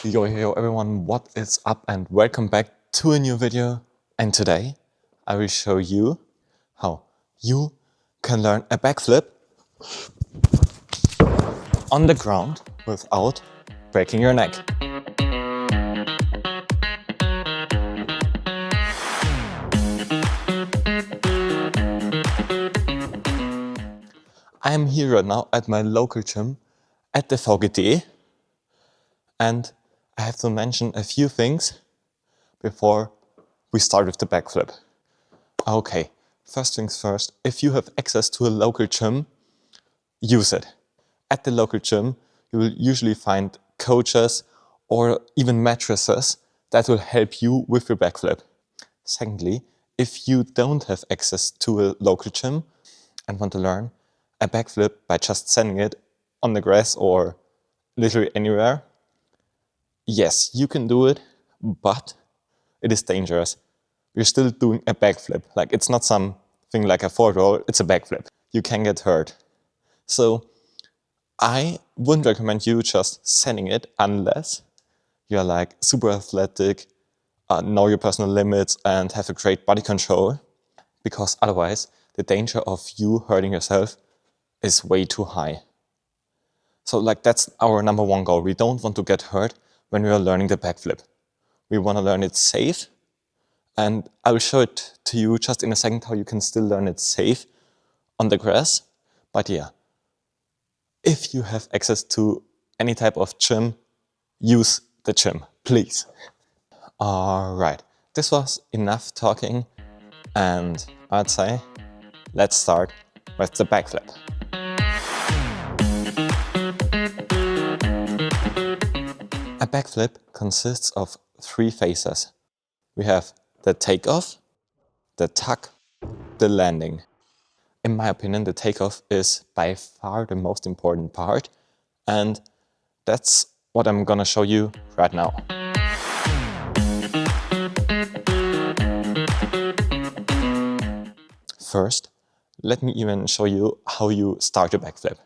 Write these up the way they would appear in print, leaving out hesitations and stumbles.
Yo everyone, what is up and welcome back to a new video. And today I will show you how you can learn a backflip on the ground without breaking your neck. I am here right now at my local gym at the VGD, and I have to mention a few things before we start with the backflip. Okay, first things first, if you have access to a local gym, use it. At the local gym, you will usually find coaches or even mattresses that will help you with your backflip. Secondly, if you don't have access to a local gym and want to learn a backflip by just sending it on the grass or literally anywhere, yes, you can do it, but it is dangerous. You're still doing a backflip. Like, it's not something like a forward roll, it's a backflip. You can get hurt. So I wouldn't recommend you just sending it unless you're like super athletic, know your personal limits and have a great body control, because otherwise the danger of you hurting yourself is way too high. So like, that's our number one goal. We don't want to get hurt when we are learning the backflip. We want to learn it safe, and I will show it to you just in a second how you can still learn it safe on the grass. But yeah, if you have access to any type of gym, use the gym, please. Alright, this was enough talking, and I'd say let's start with the backflip. A backflip consists of three phases. We have the takeoff, the tuck, the landing. In my opinion, the takeoff is by far the most important part, and that's what I'm gonna show you right now. First, let me even show you how you start your backflip.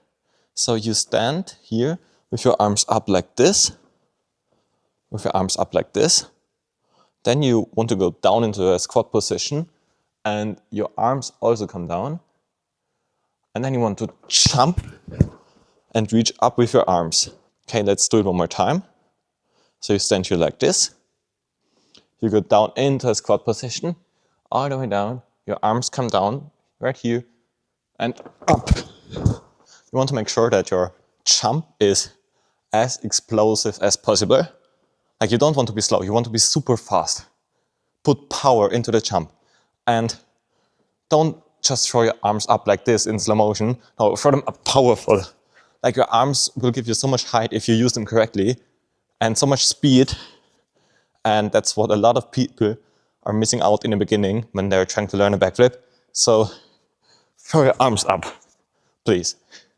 So you stand here with your arms up like this, Then you want to go down into a squat position, and your arms also come down. And then you want to jump and reach up with your arms. Okay, let's do it one more time. So you stand here like this. You go down into a squat position, all the way down. Your arms come down right here and up. You want to make sure that your jump is as explosive as possible. Like, you don't want to be slow, you want to be super fast. Put power into the jump. And don't just throw your arms up like this in slow motion. No, throw them up powerful. Like, your arms will give you so much height if you use them correctly, and so much speed. And that's what a lot of people are missing out in the beginning when they're trying to learn a backflip. So throw your arms up, please.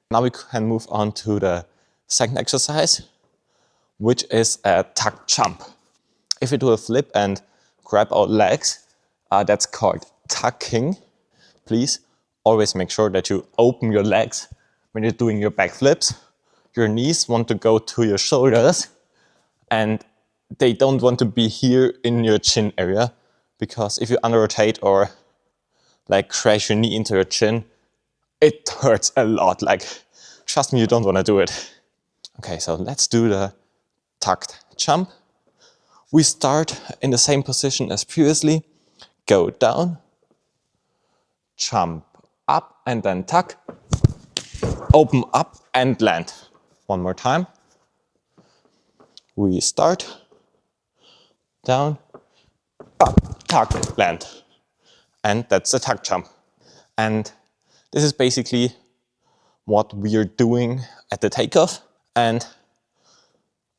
Now we can move on to the second exercise, which is a tuck jump. If you do a flip and grab our legs, that's called tucking. Please always make sure that you open your legs when you're doing your backflips. Your knees want to go to your shoulders, and they don't want to be here in your chin area, because if you under-rotate or like crash your knee into your chin, it hurts a lot. Like, trust me, you don't want to do it. Okay, so let's do the tucked jump. We start in the same position as previously. Go down, jump up and then tuck, open up and land. One more time. We start, down, up, tuck, land. And that's the tuck jump. And this is basically what we are doing at the takeoff. And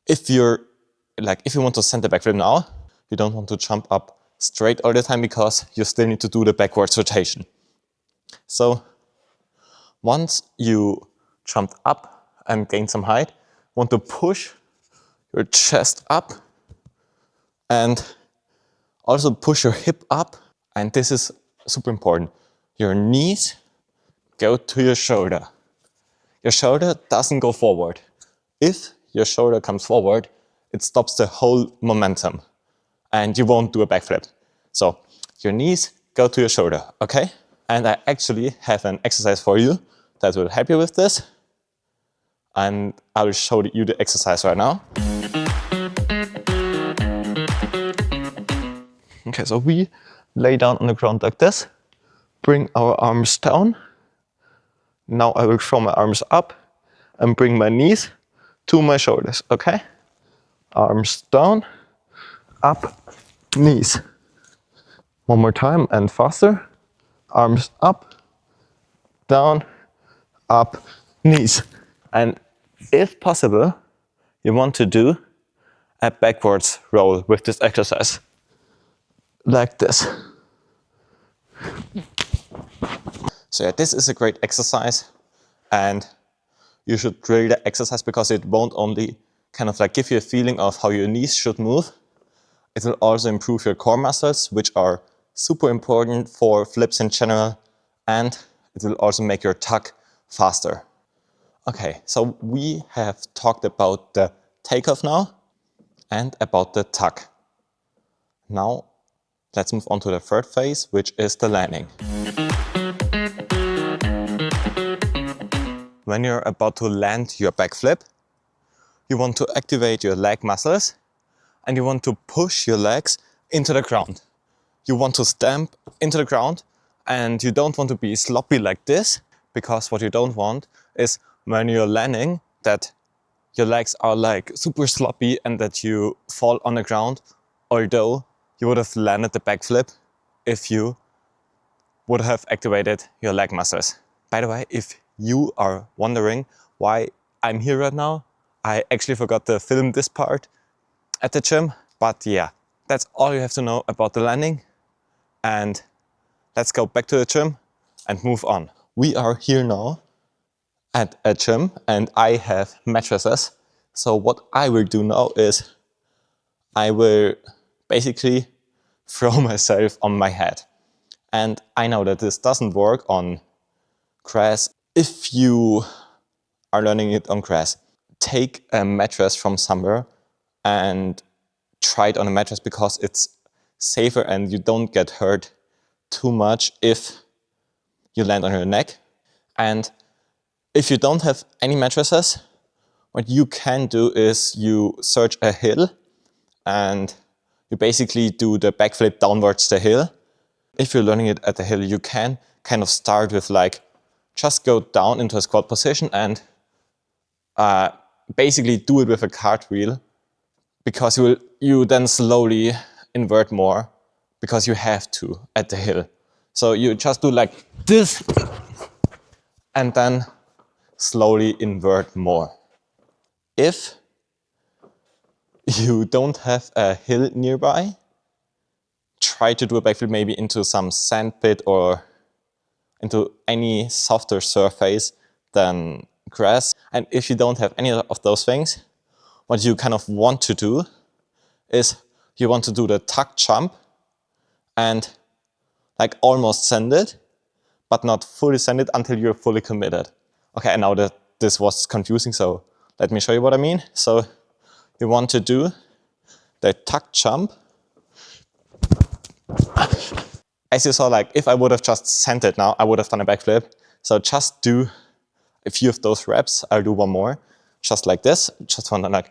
if you want to send the backflip now, you don't want to jump up straight all the time, because you still need to do the backwards rotation. So once you jumped up and gained some height, want to push your chest up and also push your hip up. And this is super important. Your knees go to your shoulder. Your shoulder doesn't go forward. If your shoulder comes forward, it stops the whole momentum and you won't do a backflip. So your knees go to your shoulder, okay? And I actually have an exercise for you that will help you with this. And I will show you the exercise right now. Okay, so we lay down on the ground like this, bring our arms down. Now I will throw my arms up and bring my knees to my shoulders, okay? Arms down, up, knees. One more time and faster. Arms up, down, up, knees. And if possible, you want to do a backwards roll with this exercise. Like this. So yeah, this is a great exercise and you should drill the exercise because it won't only kind of like give you a feeling of how your knees should move, it will also improve your core muscles, which are super important for flips in general, and it will also make your tuck faster. Okay, so we have talked about the takeoff now and about the tuck. Now let's move on to the third phase, which is the landing. When you're about to land your backflip, you want to activate your leg muscles and you want to push your legs into the ground. You want to stamp into the ground and you don't want to be sloppy like this, because what you don't want is when you're landing that your legs are like super sloppy and that you fall on the ground, although you would have landed the backflip if you would have activated your leg muscles. By the way, if you are wondering why I'm here right now, I actually forgot to film this part at the gym, but yeah, that's all you have to know about the landing. And let's go back to the gym and move on. We are here now at a gym and I have mattresses. So what I will do now is I will basically throw myself on my head. And I know that this doesn't work on grass. If you are learning it on grass, take a mattress from somewhere and try it on a mattress because it's safer and you don't get hurt too much if you land on your neck. And if you don't have any mattresses, what you can do is you search a hill and you basically do the backflip downwards the hill. If you're learning it at the hill, you can kind of start with like, just go down into a squat position and basically do it with a cartwheel, because you then slowly invert more because you have to at the hill. So you just do like this and then slowly invert more. If you don't have a hill nearby, try to do a backflip maybe into some sand pit or into any softer surface than grass. And if you don't have any of those things, what you kind of want to do is you want to do the tuck jump and like almost send it, but not fully send it until you're fully committed. Okay, and now that this was confusing, so let me show you what I mean. So you want to do the tuck jump. As you saw, like if I would have just sent it now, I would have done a backflip. So just do a few of those reps. I'll do one more, just like this. Just want to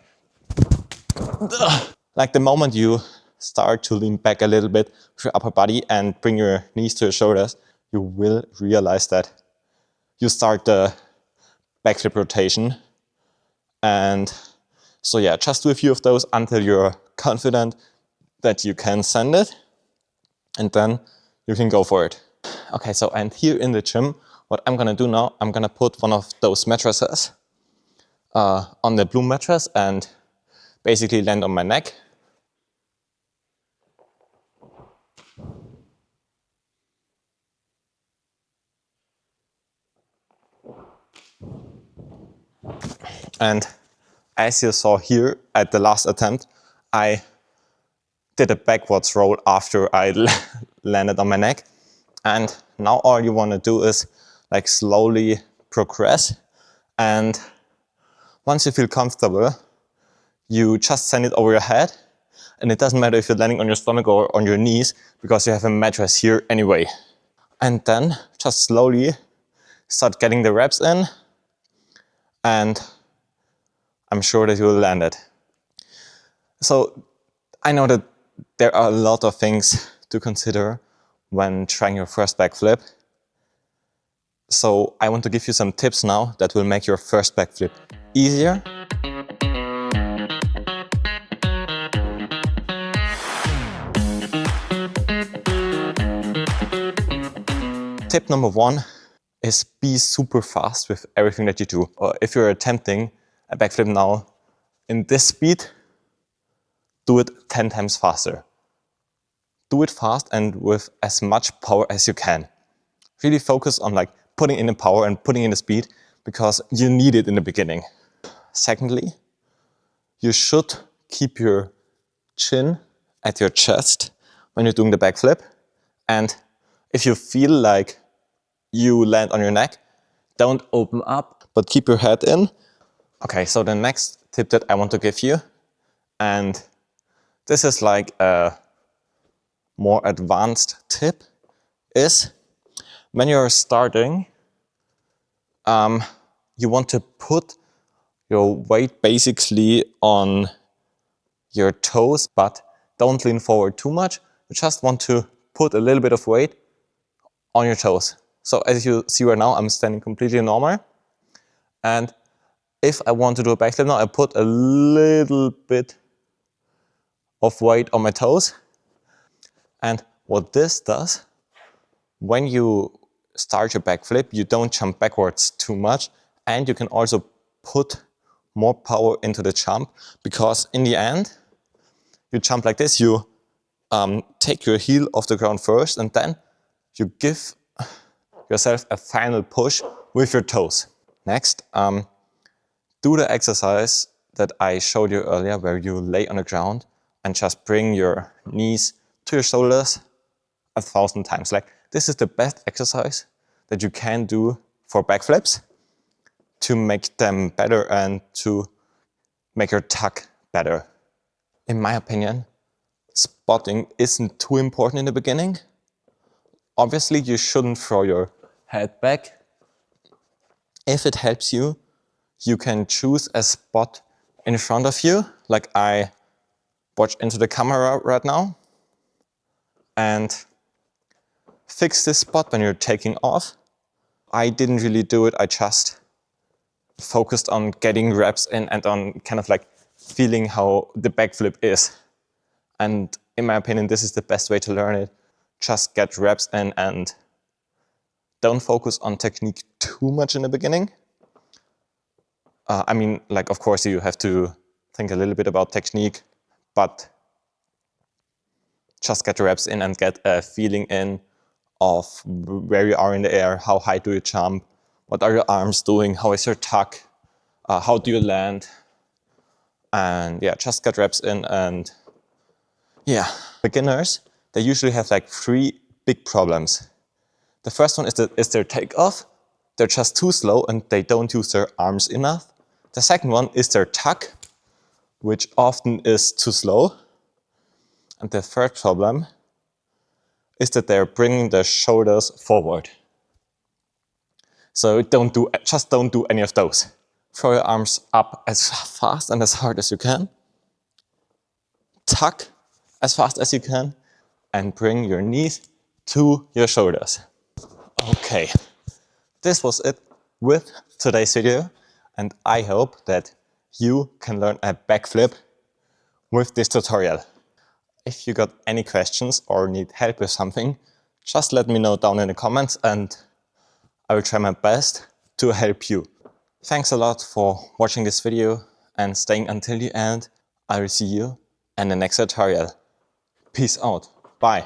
like the moment you start to lean back a little bit with your upper body and bring your knees to your shoulders, you will realize that you start the backflip rotation. And so yeah, just do a few of those until you're confident that you can send it, and then you can go for it. Okay, so and here in the gym, what I'm gonna do now, I'm gonna put one of those mattresses on the blue mattress and basically land on my neck. And as you saw here at the last attempt, I did a backwards roll after I landed on my neck. And now all you want to do is like slowly progress. And once you feel comfortable, you just send it over your head, and it doesn't matter if you're landing on your stomach or on your knees, because you have a mattress here anyway. And then just slowly start getting the reps in, and I'm sure that you will land it. So I know that there are a lot of things to consider when trying your first backflip. So I want to give you some tips now that will make your first backflip easier. Tip number 1 is be super fast with everything that you do. Or if you're attempting a backflip now in this speed, do it 10 times faster. Do it fast and with as much power as you can. Really focus on like putting in the power and putting in the speed, because you need it in the beginning. Secondly, you should keep your chin at your chest when you're doing the backflip. And if you feel like you land on your neck, don't open up, but keep your head in. Okay, so the next tip that I want to give you, and this is like a more advanced tip, is when you're starting, you want to put your weight basically on your toes, but don't lean forward too much. You just want to put a little bit of weight on your toes. So as you see right now, I'm standing completely normal. And if I want to do a backflip now, I put a little bit of weight on my toes. And what this does, when you start your backflip, you don't jump backwards too much, and you can also put more power into the jump, because in the end, you jump like this, you take your heel off the ground first, and then you give yourself a final push with your toes. Next, do the exercise that I showed you earlier, where you lay on the ground and just bring your knees to your shoulders 1,000 times. Like, this is the best exercise that you can do for backflips to make them better and to make your tuck better. In my opinion, spotting isn't too important in the beginning. Obviously, you shouldn't throw your head back. If it helps you, you can choose a spot in front of you, like I watch into the camera right now, and fix this spot when you're taking off. I didn't really do it, I just focused on getting reps in and on kind of like feeling how the backflip is. And in my opinion, this is the best way to learn it. Just get reps in and don't focus on technique too much in the beginning. I mean, like, of course, you have to think a little bit about technique, but just get the reps in and get a feeling in of where you are in the air, how high do you jump, what are your arms doing, how is your tuck, how do you land, and yeah, just get reps in. And yeah, beginners, they usually have like 3 big problems. The first one is their takeoff. They're just too slow and they don't use their arms enough. The second one is their tuck, which often is too slow. And the third problem is that they're bringing their shoulders forward. So just don't do any of those. Throw your arms up as fast and as hard as you can. Tuck as fast as you can, and bring your knees to your shoulders. Okay, this was it with today's video, and I hope that you can learn a backflip with this tutorial. If you got any questions or need help with something, just let me know down in the comments and I will try my best to help you. Thanks a lot for watching this video and staying until the end. I will see you in the next tutorial. Peace out. Bye.